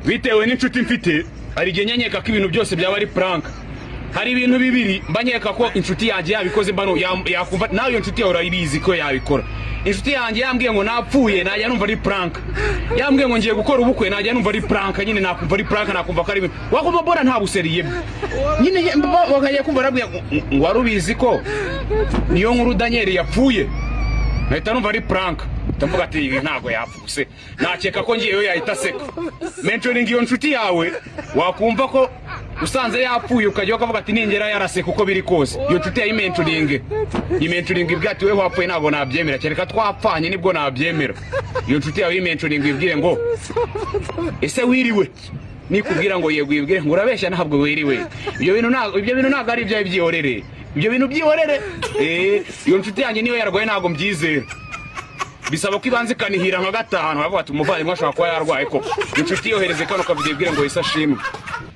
bitewe n'inshuti mfite hari igihe nyanyeka ko ibintu byose byaba ari prank. Hari ibintu bibiri mbanyeka ko inshuti yanjye yabikoze mbano yakumva nawe iyo nshuti yawe urayibizi ko yabikora. Inshuti yanjye yambwiye ngo napfuye najya numva ari prank. Yambwiye ngo ngiye gukora ubukwe najya numva ari prank, nyine nakumva ari prank, nakumva ko ari ibintu wakumva mbona nta buseriye nyine bakaye kumva arabwiye ngo warubizi ko niyo nkuru Daniel yapfuye nahita numva ari prank. Ndavuga ati ntago yapfuse, nakeka ko ngiyeyo yahita seka. Mentoring iyo nshuti yawe wakumva ko usanze yapfuye ukajya ukavuga ati ningera yaraseka uko biri kose. Iyo nshuti ya imentoring ibwati wewe wapfuye ntago nabyemera, cyereka twapfanye nibwo nabyemera. Iyo nshuti yawe imentoring ibwire ngo ese wiriwe, nikubwira ngo yego ibwire ngo urabeshya ntabwo wiriwe. Ibyo bintu ntago ari ibyawe byihorere, ibyo bintu byihorere. Iyo nshuti yanjye niyo yarwaye ntago mbyizera, bisaba ko ibanze kanihira nka gatanu bavuga ati umuvandimwe ashobora kuba yarwaye ko inshuti yohereze kano kavuga ibwire ngo yisashimwe.